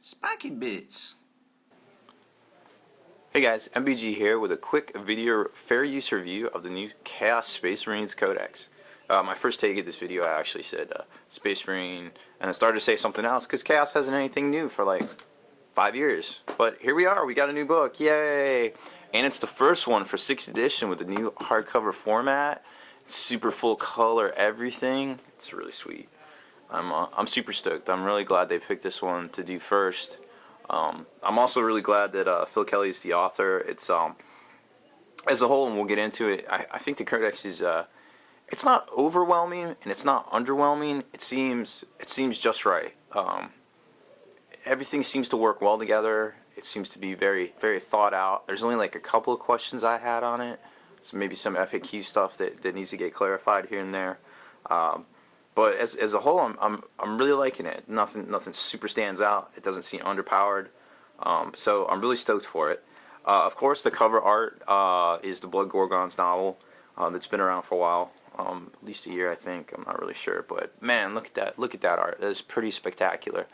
Spikey Bits. Hey guys, MBG here with a quick video fair use review of the new Chaos Space Marines Codex. My first take of this video, I actually said Space Marine, and I started to say something else because Chaos hasn't anything new for like 5 years. But here we are, we got a new book, yay! And it's the first one for 6th edition with the new hardcover format. It's super full color, everything. It's really sweet. I'm super stoked. I'm really glad they picked this one to do first. I'm also really glad that Phil Kelly is the author. It's as a whole, and we'll get into it. I think the Codex is it's not overwhelming and it's not underwhelming. It seems just right. Everything seems to work well together. It seems to be very thought out. There's only like a couple of questions I had on it, so maybe some FAQ stuff that needs to get clarified here and there. But as a whole, I'm really liking it. Nothing super stands out. It doesn't seem underpowered. So I'm really stoked for it. Of course, the cover art is the Blood Gorgons novel that's been around for a while, at least a year, I think. I'm not really sure, but man, look at that! Look at that art. That is pretty spectacular.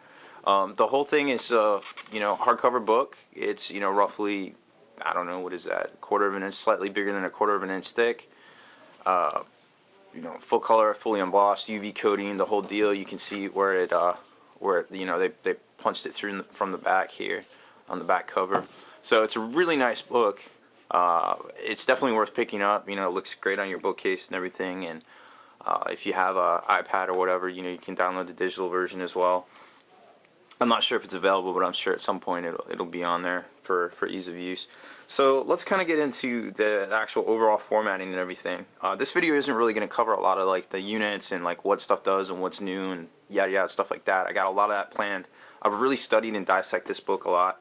The whole thing is, hardcover book. It's roughly, I don't know, what is that? A quarter of an inch, slightly bigger than a quarter of an inch thick. Full color, fully embossed, UV coating, the whole deal. You can see where they punched it through from the back here on the back cover. So it's a really nice book. It's definitely worth picking up. It looks great on your bookcase and everything. And if you have an iPad or whatever, you can download the digital version as well. I'm not sure if it's available, but I'm sure at some point it'll be on there for ease of use. So let's kind of get into the actual overall formatting and everything. This video isn't really going to cover a lot of like the units and like what stuff does and what's new and yada yada stuff like that. I got a lot of that planned. I've really studied and dissected this book a lot,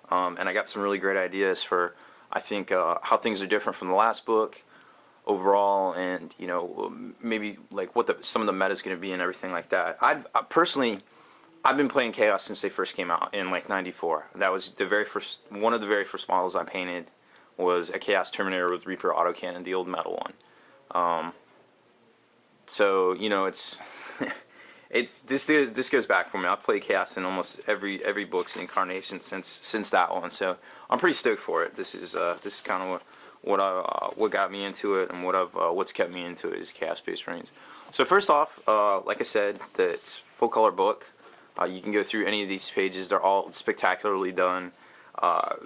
and I got some really great ideas for I think how things are different from the last book overall, and maybe like what some of the meta is going to be and everything like that. I've been playing Chaos since they first came out in like '94. That was one of the very first models I painted was a Chaos Terminator with Reaper autocannon, the old metal one. So this goes back for me. I've played Chaos in almost every book's incarnation since that one. So I'm pretty stoked for it. This is kind of what got me into it, and what's kept me into it is Chaos Space Marines. So first off, like I said, it's full color book. You can go through any of these pages. They're all spectacularly done. Got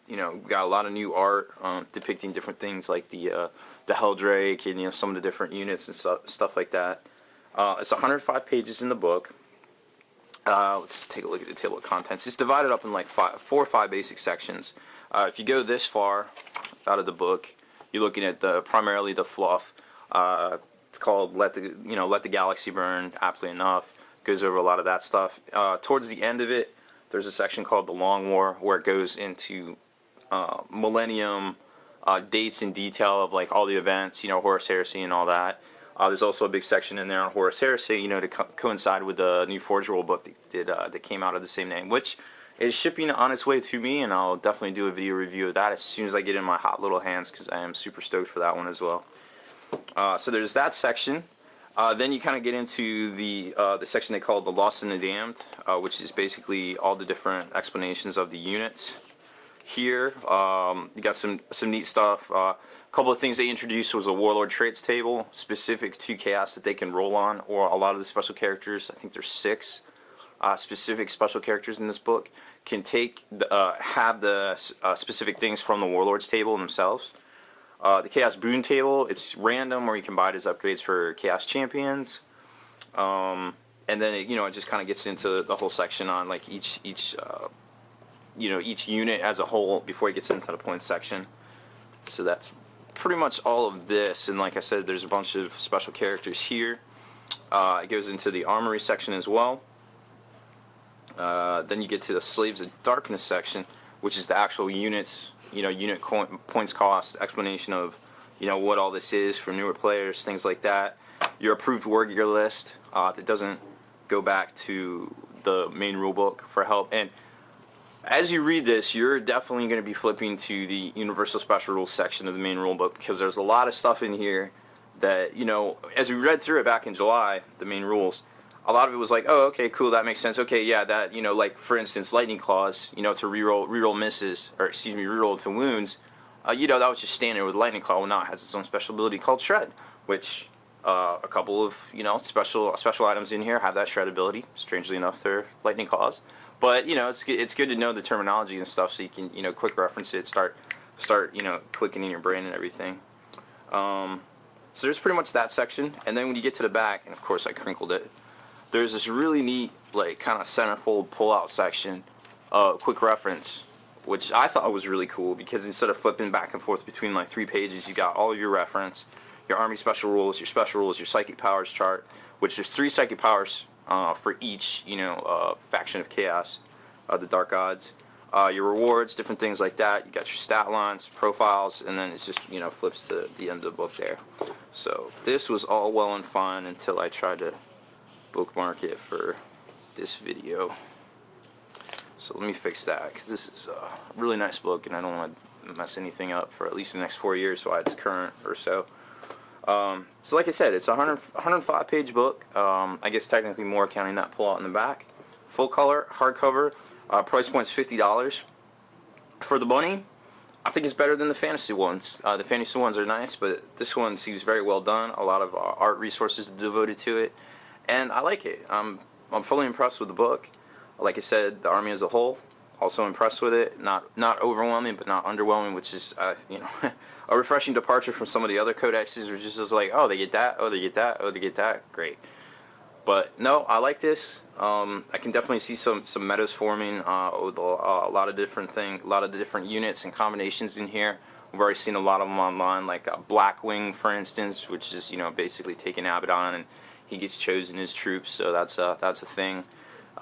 a lot of new art depicting different things like the Helldrake and some of the different units and stuff like that. It's 105 pages in the book. Let's take a look at the table of contents. It's divided up in like 4 or 5 basic sections. If you go this far out of the book, you're looking at primarily the fluff. It's called "Let the Galaxy Burn." Aptly enough. Goes over a lot of that stuff. Towards the end of it, there's a section called the Long War where it goes into Millennium dates in detail of like all the events, Horus Heresy and all that. There's also a big section in there on Horus Heresy, to coincide with the new Forge World book that came out of the same name, which is shipping on its way to me, and I'll definitely do a video review of that as soon as I get in my hot little hands, because I am super stoked for that one as well. So there's that section. Then you kind of get into the section they call the Lost and the Damned, which is basically all the different explanations of the units. Here, you got some neat stuff. A couple of things they introduced was a Warlord traits table specific to Chaos that they can roll on, or a lot of the special characters. I think there's 6 specific special characters in this book can have the specific things from the Warlord's table themselves. The Chaos Boon table, it's random, or you can buy it as upgrades for Chaos Champions. And then it just kind of gets into the whole section on like each unit as a whole before it gets into the points section. So that's pretty much all of this. And like I said, there's a bunch of special characters here. It goes into the armory section as well. Then you get to the Slaves of Darkness section, which is the actual units. Unit points cost, explanation of, what all this is for newer players, things like that. Your approved war gear list that doesn't go back to the main rulebook for help. And as you read this, you're definitely going to be flipping to the Universal Special Rules section of the main rulebook, because there's a lot of stuff in here that, as we read through it back in July, the main rules, a lot of it was like, oh, okay, cool, that makes sense. Okay, yeah, that, you know, like for instance, lightning claws, you know, to reroll misses, or excuse me, reroll to wounds. You know, that was just standard with lightning claw. Well, now it has its own special ability called shred, which a couple of, you know, special items in here have that shred ability. Strangely enough, they're lightning claws. But you know, it's good to know the terminology and stuff, so you can, you know, quick reference it, start you know, clicking in your brain and everything. So there's pretty much that section, and then when you get to the back, and of course I crinkled it, there's this really neat, like, kind of centerfold pull-out section, quick reference, which I thought was really cool, because instead of flipping back and forth between like 3 pages, you got all of your reference, your army special rules, your psychic powers chart, which there's 3 psychic powers for each, you know, faction of chaos, the dark gods. Your rewards, different things like that. You got your stat lines, profiles, and then it's just, you know, flips to the end of the book there. So this was all well and fine until I tried to bookmark it for this video. So let me fix that, because this is a really nice book, and I don't want to mess anything up for at least the next 4 years while it's current or so. So like I said, it's a 105 page book. I guess technically more, counting that pull out in the back. Full color, hardcover. Price point's $50. For the bunny, I think it's better than the fantasy ones. The fantasy ones are nice, but this one seems very well done. A lot of art resources devoted to it, and I like it. I'm fully impressed with the book. Like I said, the army as a whole, also impressed with it. Not overwhelming, but not underwhelming, which is you know, a refreshing departure from some of the other codexes, which is just like, oh, they get that, oh, they get that, oh, they get that, great. But no, I like this. I can definitely see some metas forming with a lot of different things, a lot of the different units and combinations in here. We've already seen a lot of them online, like Blackwing, for instance, which is, you know, basically taking Abaddon and he gets chosen his troops. So that's a thing.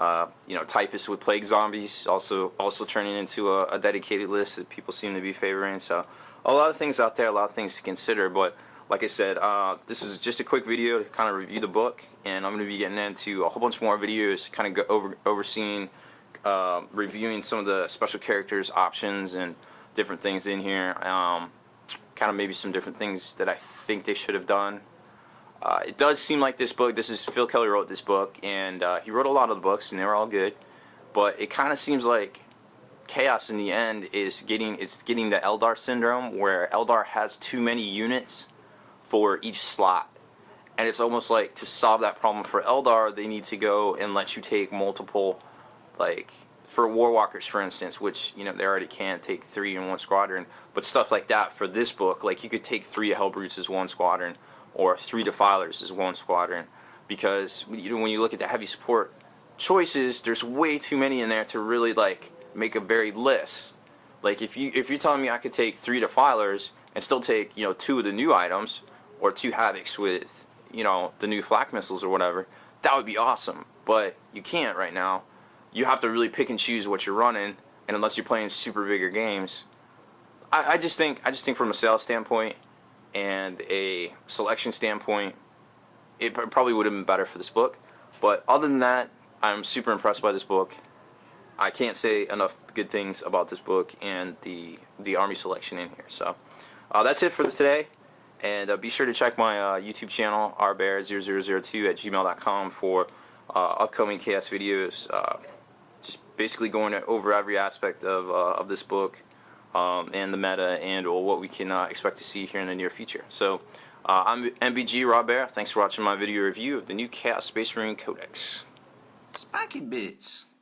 You know, Typhus with plague zombies, also turning into a dedicated list that people seem to be favoring. So a lot of things out there, a lot of things to consider. But like I said, this is just a quick video to kind of review the book, and I'm going to be getting into a whole bunch more videos, kind of overseeing, reviewing some of the special characters, options, and different things in here. Kind of maybe some different things that I think they should have done. It does seem like this book, this is Phil Kelly wrote this book, and he wrote a lot of the books, and they were all good, but it kind of seems like Chaos in the end is getting the Eldar syndrome, where Eldar has too many units for each slot, and it's almost like to solve that problem for Eldar, they need to go and let you take multiple, like for Warwalkers, for instance, which, you know, they already can take 3 in one squadron, but stuff like that for this book, like you could take 3 Hellbrutes as one squadron, or 3 Defilers as one squadron, because, you know, when you look at the heavy support choices, there's way too many in there to really like make a varied list. Like if you're telling me I could take 3 Defilers and still take, you know, 2 of the new items, or 2 Havocs with, you know, the new flak missiles or whatever, that would be awesome. But you can't right now. You have to really pick and choose what you're running, and unless you're playing super bigger games, I just think from a sales standpoint and a selection standpoint, it probably would have been better for this book. But other than that, I'm super impressed by this book. I can't say enough good things about this book and the army selection in here. So that's it for today. And be sure to check my YouTube channel, rbear0002@gmail.com, for upcoming Chaos videos. Just basically going over every aspect of this book, and the meta, and or what we can expect to see here in the near future. So I'm MBG Raw Bear. Thanks for watching my video review of the new Chaos Space Marine Codex. Spikey Bits.